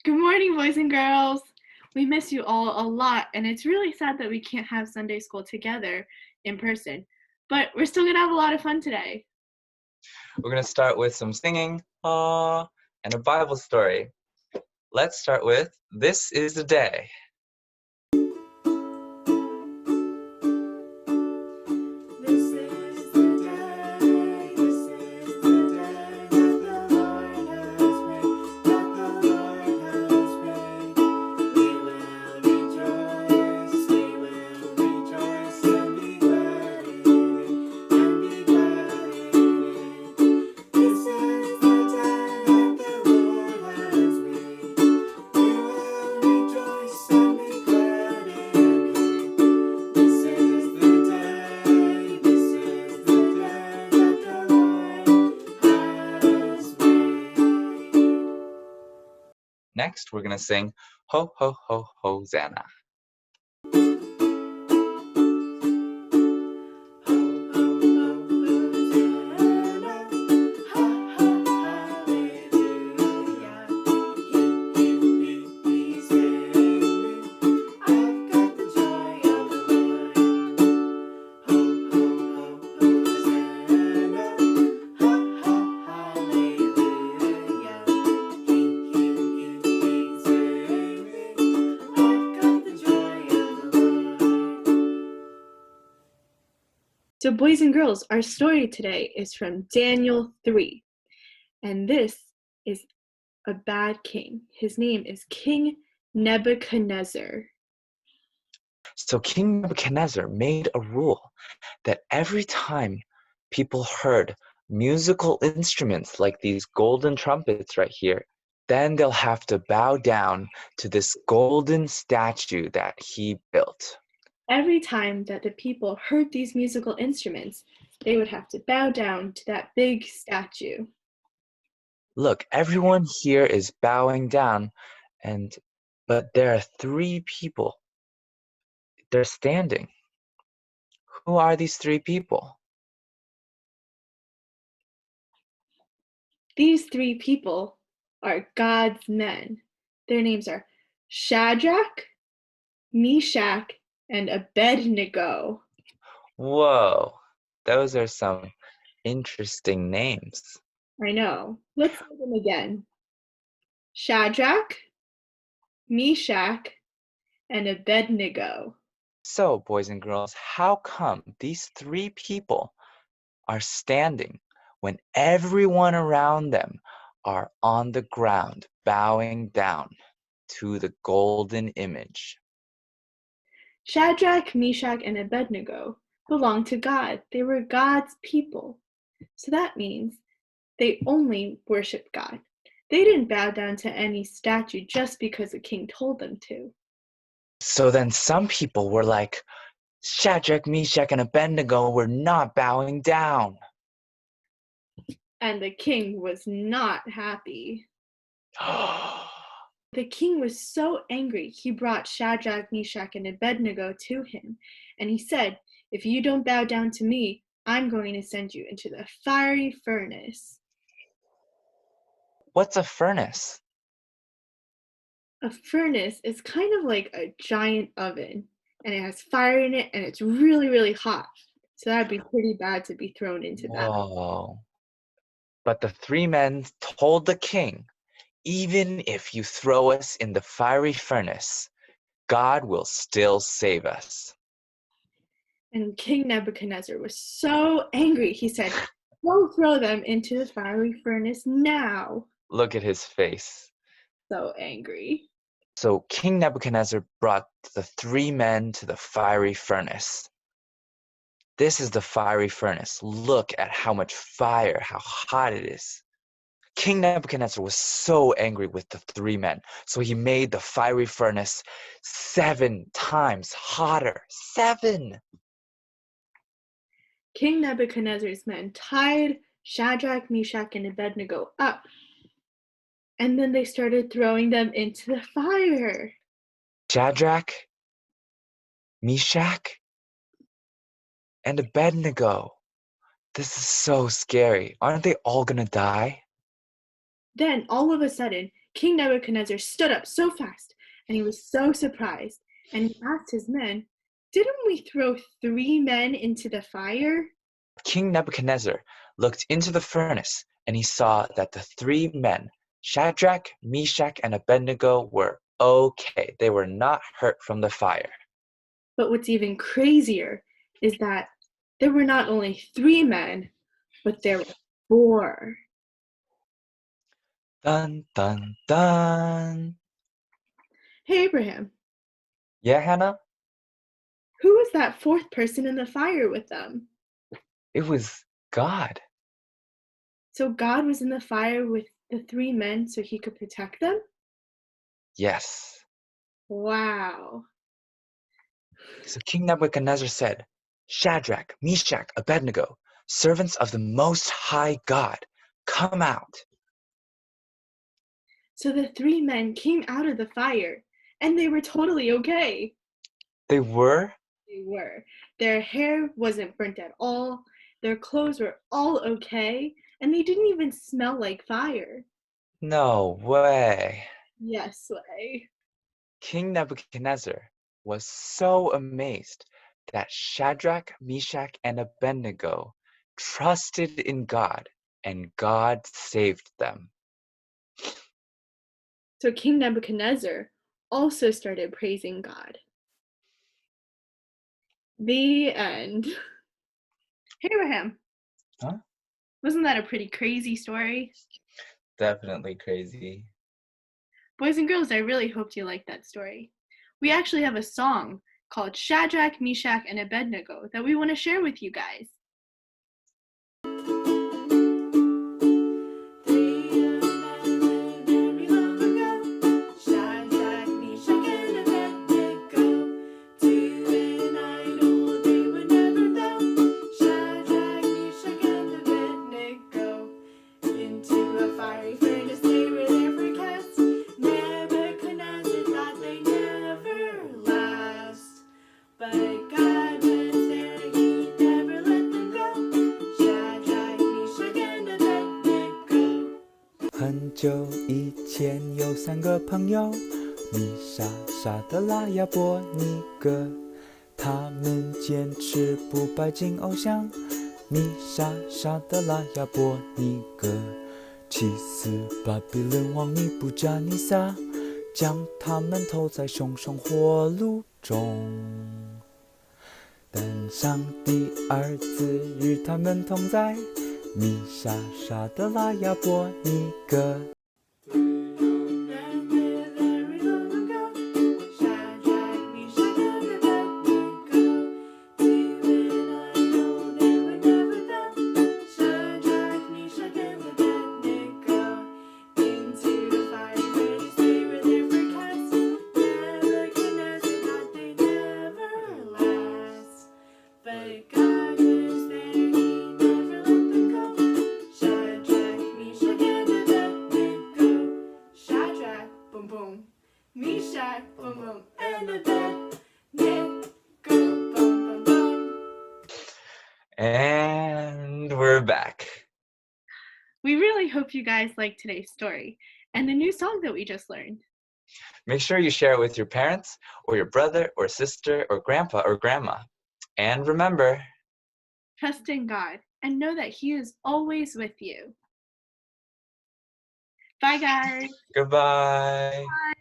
Good morning, boys and girls. We miss you all a lot, and it's really sad that we can't have Sunday school together in person, but we're still gonna have a lot of fun today. We're going to start with some singing, and a Bible story. Let's start with This is the Day. This is the day, this is the day that the Lord has made, that the Lord has made. We will rejoice and be glad in it, and be glad in it. This is the day that the Lord has made. We will rejoice and be glad in it. This is the day, this is the day that the Lord has made. Next, we're going to sing Ho Ho Ho Hosanna. Ho, ho, ho, Hosanna, ha, ha, hallelujah. He saved me. I've got the joy of the Lord. Ho, ho, ho, Hosanna, ha, ha, hallelujah. He saved me. I've got the joy of the Lord. So, boys and girls, our story today is from Daniel 3, and this is a bad king. His name is King Nebuchadnezzar. So King Nebuchadnezzar made a rule that every time people heard musical instruments like these golden trumpets right here, then they'll have to bow down to this golden statue that he built. Every time that the people heard these musical instruments, they would have to bow down to that big statue. Look, everyone here is bowing down, but there are three people. They're standing. Who are these three people? These three people are God's men. Their names are Shadrach, Meshach, and Abednego. Whoa, those are some interesting names. I know. Let's say them again. Shadrach, Meshach, and Abednego. So, boys and girls, how come these three people are standing when everyone around them are on the ground bowing down to the golden image? Shadrach, Meshach, and Abednego belonged to God. They were God's people. So that means they only worshiped God. They didn't bow down to any statue just because the king told them to. So then some people were like, Shadrach, Meshach, and Abednego were not bowing down. And the king was not happy. The king was so angry, he brought Shadrach, Meshach, and Abednego to him, and he said, "If you don't bow down to me, I'm going to send you into the fiery furnace." What's a furnace? A furnace is kind of like a giant oven, and it has fire in it, and it's really, really hot. So that'd be pretty bad to be thrown into that. Whoa. But the three men told the king, even if you throw us in the fiery furnace, God will still save us. And King Nebuchadnezzar was so angry, he said, "Don't throw them into the fiery furnace now." Look at his face. So angry. So King Nebuchadnezzar brought the three men to the fiery furnace. This is the fiery furnace. Look at how much fire, how hot it is. King Nebuchadnezzar was so angry with the three men, so he made the fiery furnace 7 times hotter. 7! King Nebuchadnezzar's men tied Shadrach, Meshach, and Abednego up, and then they started throwing them into the fire. Shadrach, Meshach, and Abednego. This is so scary. Aren't they all gonna die? Then, all of a sudden, King Nebuchadnezzar stood up so fast, and he was so surprised, and he asked his men, "Didn't we throw 3 men into the fire?" King Nebuchadnezzar looked into the furnace, and he saw that the 3 men, Shadrach, Meshach, and Abednego, were okay. They were not hurt from the fire. But what's even crazier is that there were not only 3 men, but there were 4. Dun, dun, dun. Hey, Abraham, Yeah, Hannah? who was that 4th person in the fire with them? It was God. So God was in the fire with the 3 men so he could protect them? Yes. Wow. So King Nebuchadnezzar said, Shadrach, Meshach, Abednego, servants of the Most High God, come out. So the 3 men came out of the fire, and they were totally okay. They were? They were. Their hair wasn't burnt at all, their clothes were all okay, and they didn't even smell like fire. No way. Yes, way. King Nebuchadnezzar was so amazed that Shadrach, Meshach, and Abednego trusted in God, and God saved them. So King Nebuchadnezzar also started praising God. The end. Hey, Abraham. Huh? Wasn't that a pretty crazy story? Definitely crazy. Boys and girls, I really hoped you liked that story. We actually have a song called Shadrach, Meshach, and Abednego that we want to share with you guys.很久以前有3个朋友，米莎、沙德拉、亚伯尼哥，他们坚持不拜敬偶像。米莎、沙德拉、亚伯尼哥，气死巴比伦王尼布甲尼撒，将他们投在熊熊火炉中。但上帝儿子与他们同在，米莎、沙德拉、亚伯尼哥。Meshach, boom boom, and Abednego, boom boom boom. And we're back. We really hope you guys liked today's story and the new song that we just learned. Make sure you share it with your parents or your brother or sister or grandpa or grandma. And remember, Trust in God and know that He is always with you. Bye, guys. goodbye. Bye.